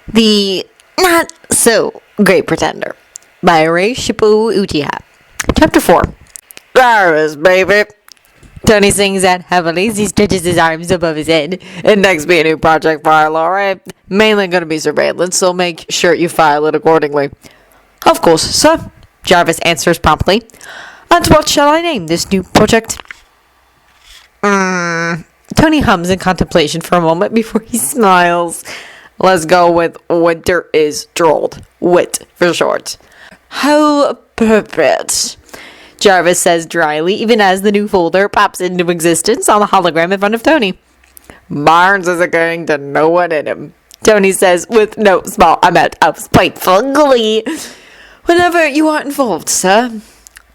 The Not So Great Pretender by Ray Shipu Uchiha. Chapter 4. Jarvis, baby. Tony sings out heavily as he stretches his arms above his head. And next be a new project file, alright? Mainly gonna be surveillance, so make sure you file it accordingly. Of course, sir. Jarvis answers promptly. And what shall I name this new project? Tony hums in contemplation for a moment before he smiles. Let's go with Winter is Drolled. WIT for short. How appropriate, Jarvis says dryly, even as the new folder pops into existence on the hologram in front of Tony. Barnes isn't going to know what in him, Tony says with no small amount of spiteful glee. Whenever you are involved, sir.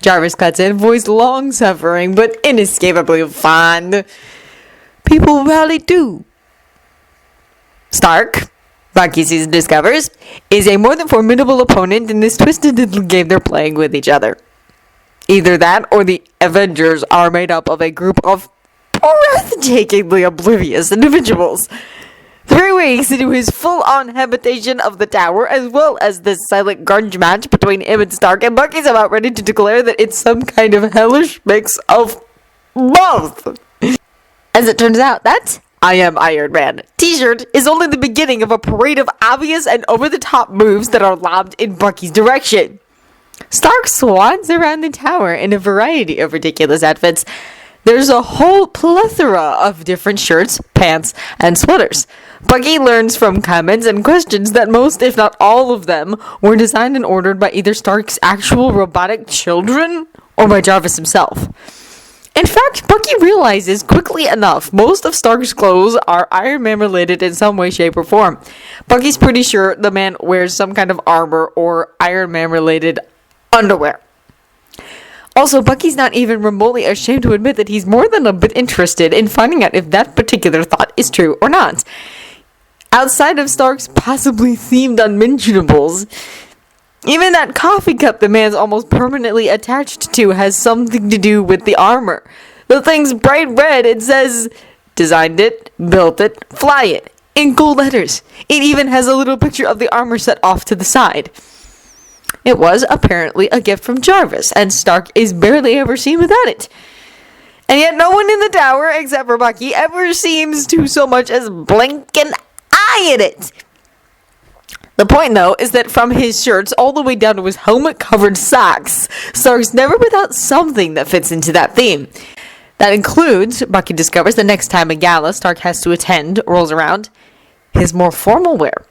Jarvis cuts in, voice long-suffering but inescapably fond. People rarely do. Stark, Bucky season discovers, is a more than formidable opponent in this twisted little game they're playing with each other. Either that or the Avengers are made up of a group of breathtakingly oblivious individuals. 3 weeks into his full-on habitation of the tower, as well as this silent grudge match between him and Stark, and Bucky's about ready to declare that it's some kind of hellish mix of both. As it turns out, that I Am Iron Man t-shirt is only the beginning of a parade of obvious and over-the-top moves that are lobbed in Bucky's direction. Stark swans around the tower in a variety of ridiculous outfits. There's a whole plethora of different shirts, pants, and sweaters. Bucky learns from comments and questions that most, if not all of them, were designed and ordered by either Stark's actual robotic children or by Jarvis himself. In fact, Bucky realizes quickly enough most of Stark's clothes are Iron Man related in some way, shape, or form. Bucky's pretty sure the man wears some kind of armor or Iron Man related underwear. Also, Bucky's not even remotely ashamed to admit that he's more than a bit interested in finding out if that particular thought is true or not. Outside of Stark's possibly themed unmentionables, even that coffee cup the man's almost permanently attached to has something to do with the armor. The thing's bright red. It says, designed it, built it, fly it, in gold letters. It even has a little picture of the armor set off to the side. It was apparently a gift from Jarvis, and Stark is barely ever seen without it. And yet no one in the tower, except for Bucky, ever seems to so much as blink an eye at it. The point, though, is that from his shirts all the way down to his helmet-covered socks, Stark's never without something that fits into that theme. That includes, Bucky discovers the next time a gala Stark has to attend rolls around, his more formal wear.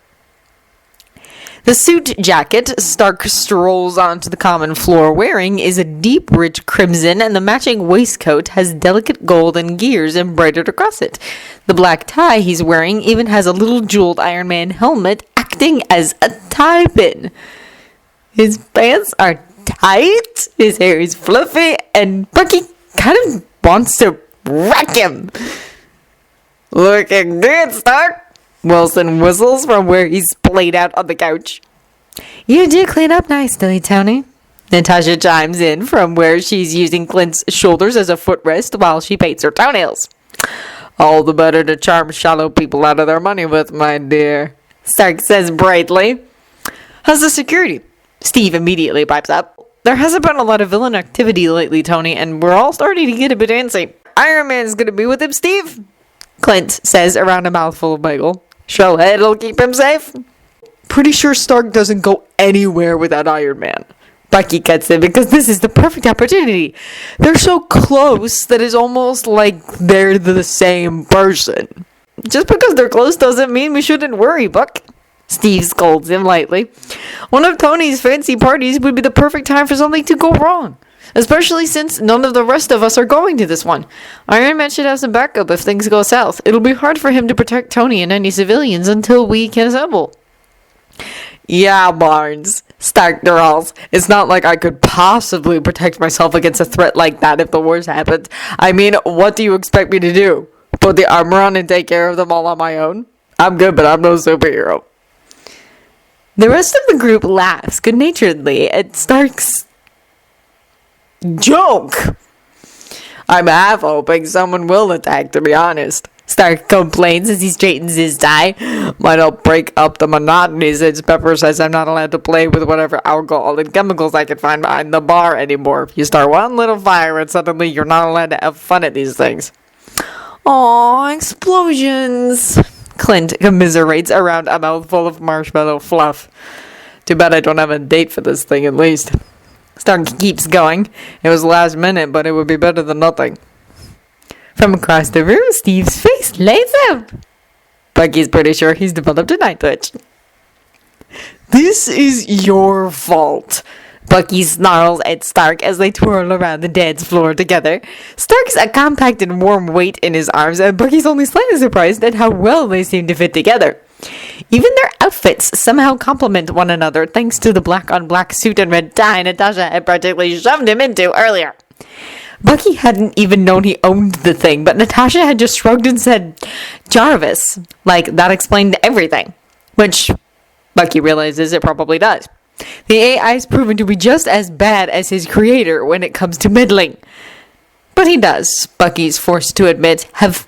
The suit jacket Stark strolls onto the common floor wearing is a deep, rich crimson, and the matching waistcoat has delicate gold and gears embroidered across it. The black tie he's wearing even has a little jeweled Iron Man helmet acting as a tie pin. His pants are tight, his hair is fluffy, and Bucky kind of wants to wreck him. Looking good, Stark, Wilson whistles from where he's splayed out on the couch. You do clean up nicely, Tony. Natasha chimes in from where she's using Clint's shoulders as a footrest while she paints her toenails. All the better to charm shallow people out of their money with, my dear, Stark says brightly. How's the security? Steve immediately pipes up. There hasn't been a lot of villain activity lately, Tony, and we're all starting to get a bit antsy. Iron Man's gonna be with him, Steve, Clint says around a mouthful of bagel. Showhead'll keep him safe. Pretty sure Stark doesn't go anywhere without Iron Man. Bucky cuts in because this is the perfect opportunity. They're so close that it's almost like they're the same person. Just because they're close doesn't mean we shouldn't worry, Buck. Steve scolds him lightly. One of Tony's fancy parties would be the perfect time for something to go wrong. Especially since none of the rest of us are going to this one. Iron Man should have some backup if things go south. It'll be hard for him to protect Tony and any civilians until we can assemble. Yeah, Barnes, Stark drawls. It's not like I could possibly protect myself against a threat like that if the worst happened. I mean, what do you expect me to do? Put the armor on and take care of them all on my own? I'm good, but I'm no superhero. The rest of the group laughs good-naturedly at Stark's joke. I'm half hoping someone will attack, to be honest. Stark complains as he straightens his tie. Might help break up the monotony since Pepper says I'm not allowed to play with whatever alcohol and chemicals I can find behind the bar anymore. You start one little fire and suddenly you're not allowed to have fun at these things. Aww, explosions. Clint commiserates around a mouthful of marshmallow fluff. Too bad I don't have a date for this thing at least. Stark keeps going. It was last minute, but it would be better than nothing. From across the room, Steve's face lights up. Bucky's pretty sure he's developed a night twitch. This is your fault. Bucky snarls at Stark as they twirl around the dance floor together. Stark's a compact and warm weight in his arms, and Bucky's only slightly surprised at how well they seem to fit together. Even their outfits somehow complement one another thanks to the black-on-black suit and red tie Natasha had practically shoved him into earlier. Bucky hadn't even known he owned the thing, but Natasha had just shrugged and said, "Jarvis." Like, that explained everything. Which, Bucky realizes it probably does. The AI's proven to be just as bad as his creator when it comes to meddling. But he does, Bucky's forced to admit, have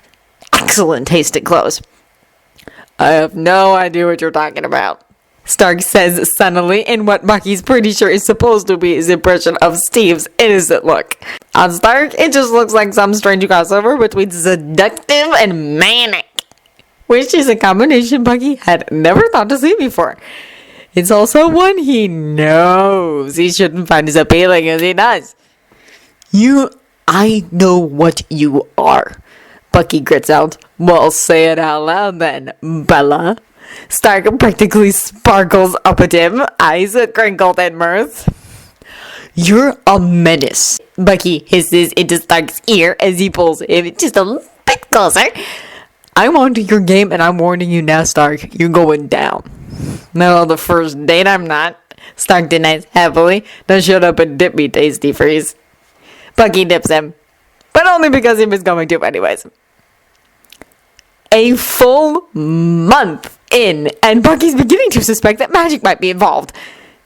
excellent taste in clothes. I have no idea what you're talking about, Stark says sunnily in what Bucky's pretty sure is supposed to be his impression of Steve's innocent look. On Stark, it just looks like some strange crossover between seductive and manic, which is a combination Bucky had never thought to see before. It's also one he knows he shouldn't find as appealing as he does. I know what you are, Bucky grits out. Well, say it out loud then, Bella. Stark practically sparkles up at him, eyes crinkled in mirth. You're a menace, Bucky hisses into Stark's ear as he pulls him just a bit closer. I'm onto your game and I'm warning you now, Stark. You're going down. No, the first date I'm not. Stark denies heavily. Now shut up and dip me, Tasty Freeze. Bucky dips him, but only because he was going to anyways. A full month in, and Bucky's beginning to suspect that magic might be involved.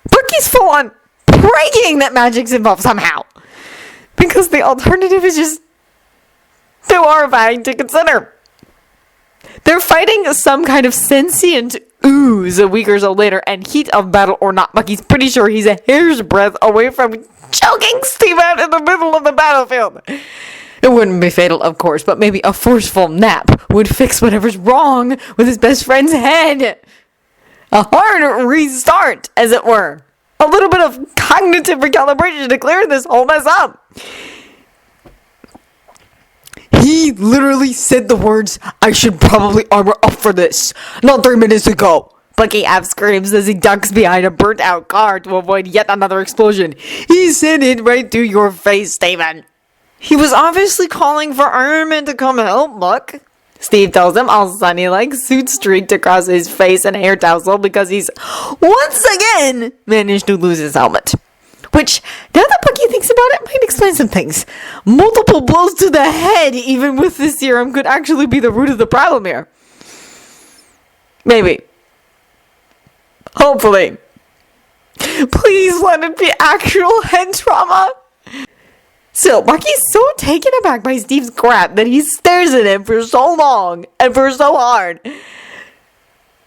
Bucky's full on praying that magic's involved somehow, because the alternative is just too horrifying to consider. They're fighting some kind of sentient ooze a week or so later, and heat of battle or not, Bucky's pretty sure he's a hair's breadth away from choking Steve out in the middle of the battlefield. It wouldn't be fatal, of course, but maybe a forceful nap would fix whatever's wrong with his best friend's head. A hard restart, as it were. A little bit of cognitive recalibration to clear this whole mess up. He literally said the words, "I should probably armor up for this," not 3 minutes ago. Bucky half screams as he ducks behind a burnt-out car to avoid yet another explosion. He said it right to your face, Steven. He was obviously calling for Iron Man to come help, Buck. Steve tells him, all sunny-like, suit streaked across his face and hair tassel because he's once again managed to lose his helmet. Which, now that Bucky thinks about it, might explain some things. Multiple blows to the head, even with this serum, could actually be the root of the problem here. Maybe. Hopefully. Please let it be actual head trauma. Still, Bucky's so taken aback by Steve's crap that he stares at him for so long and for so hard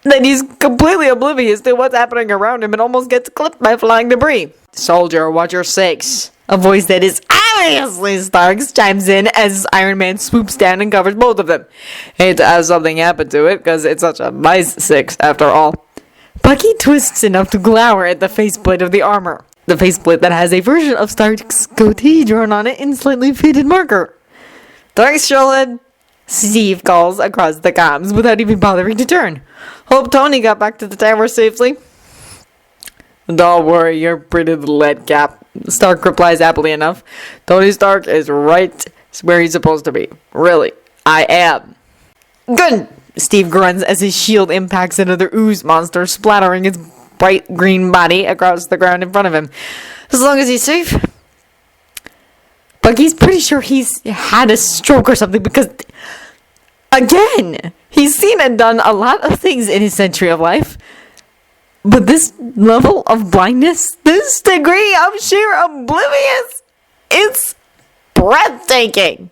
that he's completely oblivious to what's happening around him and almost gets clipped by flying debris. Soldier, watch your six. A voice that is obviously Stark's chimes in as Iron Man swoops down and covers both of them. Hate to have something happen to it because it's such a nice six after all. Bucky twists enough to glower at the faceplate of the armor. The faceplate that has a version of Stark's goatee drawn on it in slightly faded marker. Thanks, Sheldon, Steve calls across the comms without even bothering to turn. Hope Tony got back to the tower safely. Don't worry, you're pretty little lead cap, Stark replies happily enough. Tony Stark is right where he's supposed to be. Really, I am. Good, Steve grunts as his shield impacts another ooze monster, splattering its bright green body across the ground in front of him. As long as he's safe. Bucky's pretty sure he's had a stroke or something because, again, he's seen and done a lot of things in his century of life. But this level of blindness, this degree of sheer oblivious, it's breathtaking.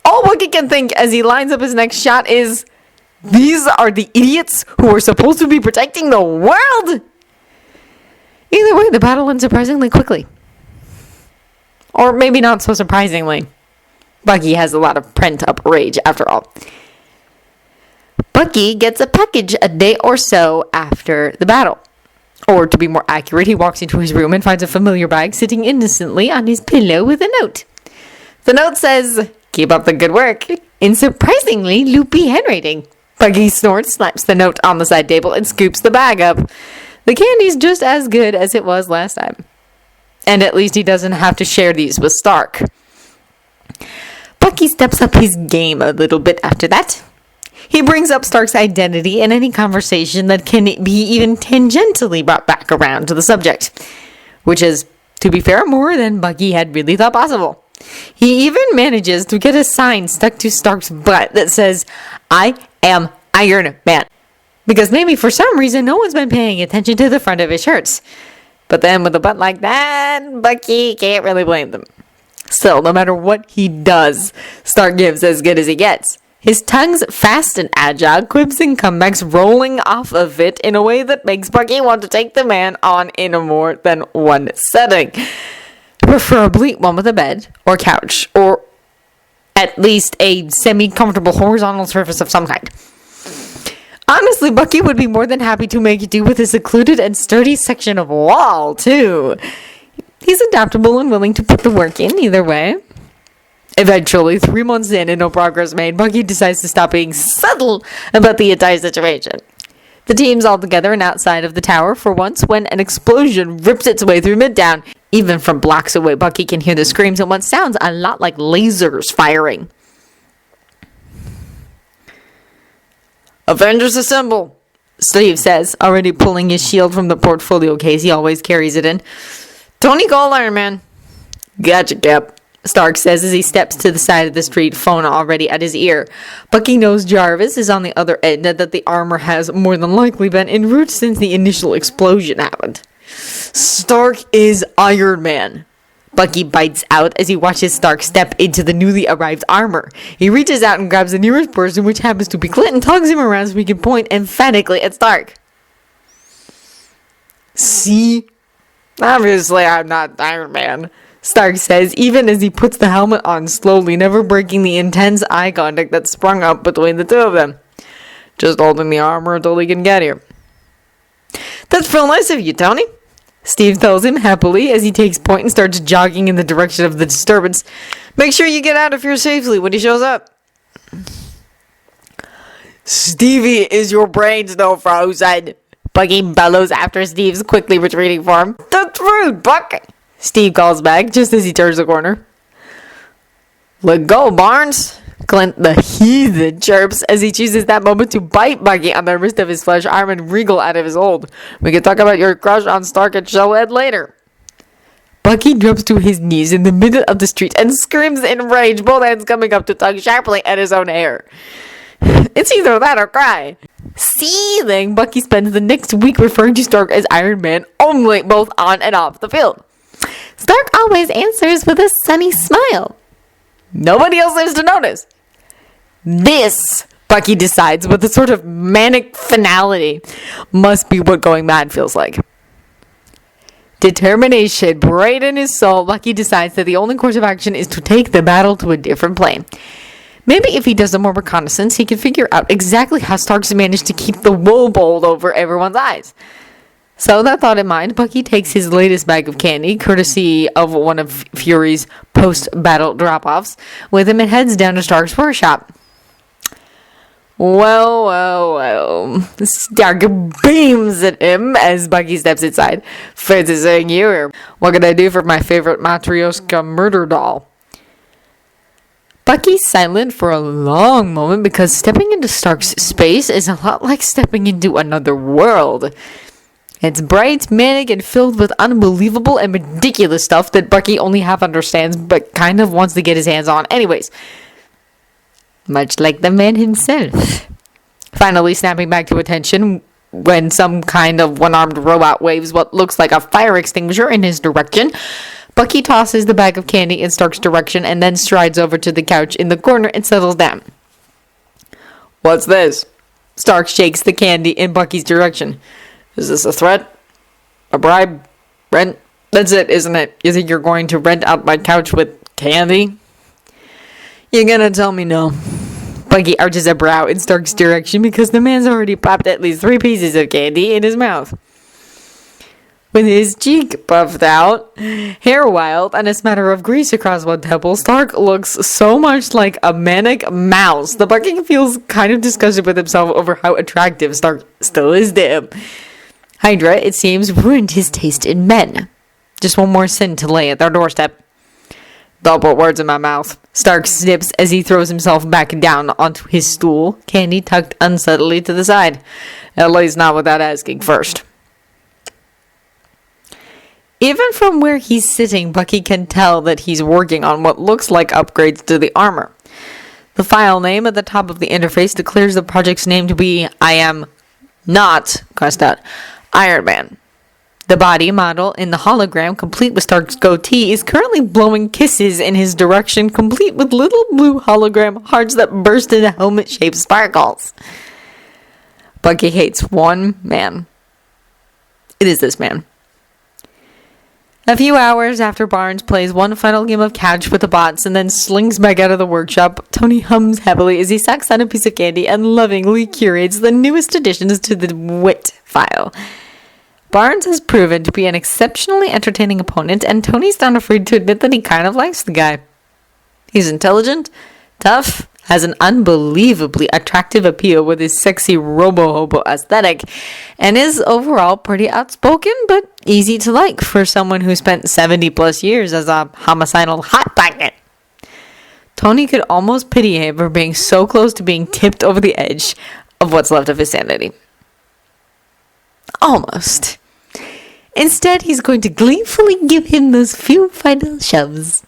All Bucky can think as he lines up his next shot is, these are the idiots who are supposed to be protecting the world! Either way, the battle ends surprisingly quickly. Or maybe not so surprisingly. Bucky has a lot of pent-up rage, after all. Bucky gets a package a day or so after the battle. Or, to be more accurate, he walks into his room and finds a familiar bag sitting innocently on his pillow with a note. The note says, "Keep up the good work," in surprisingly loopy handwriting. Bucky snorts, slaps the note on the side table, and scoops the bag up. The candy's just as good as it was last time. And at least he doesn't have to share these with Stark. Bucky steps up his game a little bit after that. He brings up Stark's identity in any conversation that can be even tangentially brought back around to the subject. Which is, to be fair, more than Bucky had really thought possible. He even manages to get a sign stuck to Stark's butt that says, "I am Iron Man." Because maybe for some reason no one's been paying attention to the front of his shirts. But then with a butt like that, Bucky can't really blame them. Still, no matter what he does, Stark gives as good as he gets. His tongue's fast and agile, quips and comebacks rolling off of it in a way that makes Bucky want to take the man on in a more than one setting. Preferably one with a bed, or couch, or at least a semi-comfortable horizontal surface of some kind. Honestly, Bucky would be more than happy to make do with a secluded and sturdy section of wall, too. He's adaptable and willing to put the work in either way. Eventually, 3 months in and no progress made, Bucky decides to stop being subtle about the entire situation. The team's all together and outside of the tower for once when an explosion rips its way through Midtown. Even from blocks away, Bucky can hear the screams and what sounds a lot like lasers firing. "Avengers assemble," Steve says, already pulling his shield from the portfolio case he always carries it in. "Tony call Iron Man." "Gotcha, Cap," Stark says as he steps to the side of the street, phone already at his ear. Bucky knows Jarvis is on the other end and that the armor has more than likely been en route since the initial explosion happened. "Stark is Iron Man." Bucky bites out as he watches Stark step into the newly arrived armor. He reaches out and grabs the nearest person, which happens to be Clint, and tugs him around so he can point emphatically at Stark. "See? Obviously I'm not Iron Man," Stark says, even as he puts the helmet on slowly, never breaking the intense eye contact that sprung up between the two of them. "Just holding the armor until he can get here." "That's real nice of you, Tony," Steve tells him happily as he takes point and starts jogging in the direction of the disturbance. "Make sure you get out of here safely when he shows up." "Stevie is your brains, no frozen," Bucky bellows after Steve's quickly retreating form. "That's rude, Buck," Steve calls back just as he turns the corner. "Let go, Barnes," Clint the heathen chirps as he chooses that moment to bite Bucky on the wrist of his flesh arm and wriggle out of his hold. "We can talk about your crush on Stark and Shellhead later." Bucky drops to his knees in the middle of the street and screams in rage, both hands coming up to tug sharply at his own hair. It's either that or cry. Seething, Bucky spends the next week referring to Stark as Iron Man only, both on and off the field. Stark always answers with a sunny smile. Nobody else seems to notice. This, Bucky decides with a sort of manic finality, must be what going mad feels like. Determination bright in his soul, Bucky decides that the only course of action is to take the battle to a different plane. Maybe if he does some more reconnaissance, he can figure out exactly how Stark's managed to keep the wool bowl over everyone's eyes. So that thought in mind, Bucky takes his latest bag of candy, courtesy of one of Fury's post-battle drop-offs, with him and heads down to Stark's workshop. Well. Stark beams at him as Bucky steps inside. "Fancy seeing you here. What can I do for my favorite Matryoshka murder doll?" Bucky's silent for a long moment because stepping into Stark's space is a lot like stepping into another world. It's bright, manic, and filled with unbelievable and ridiculous stuff that Bucky only half understands but kind of wants to get his hands on anyways. Much like the man himself. Finally snapping back to attention when some kind of one-armed robot waves what looks like a fire extinguisher in his direction, Bucky tosses the bag of candy in Stark's direction and then strides over to the couch in the corner and settles down. What's this? Stark shakes the candy in Bucky's direction. Is this a threat? A bribe? Rent? That's it, isn't it? You think you're going to rent out my couch with candy? You're gonna tell me no. Bucky arches a brow in Stark's direction because the man's already popped at least 3 pieces of candy in his mouth. With his cheek puffed out, hair wild, and a smatter of grease across one temple, Stark looks so much like a manic mouse that Bucky feels kind of disgusted with himself over how attractive Stark still is to him. Hydra, it seems, ruined his taste in men. Just one more sin to lay at their doorstep. Don't put words in my mouth. Stark snips as he throws himself back down onto his stool, candy tucked unsubtly to the side. At least not without asking first. Even from where he's sitting, Bucky can tell that he's working on what looks like upgrades to the armor. The file name at the top of the interface declares the project's name to be I am not, crossed out, Iron Man. The body model in the hologram, complete with Stark's goatee, is currently blowing kisses in his direction, complete with little blue hologram hearts that burst into helmet-shaped sparkles. Bucky hates one man. It is this man. A few hours after Barnes plays one final game of catch with the bots and then slinks back out of the workshop, Tony hums happily as he sucks on a piece of candy and lovingly curates the newest additions to the wit file. Barnes has proven to be an exceptionally entertaining opponent, and Tony's not afraid to admit that he kind of likes the guy. He's intelligent, tough, has an unbelievably attractive appeal with his sexy robo-hobo aesthetic, and is overall pretty outspoken but easy to like for someone who spent 70 plus years as a homicidal hot pocket. Tony could almost pity him for being so close to being tipped over the edge of what's left of his sanity. Almost. Instead, he's going to gleefully give him those few final shoves.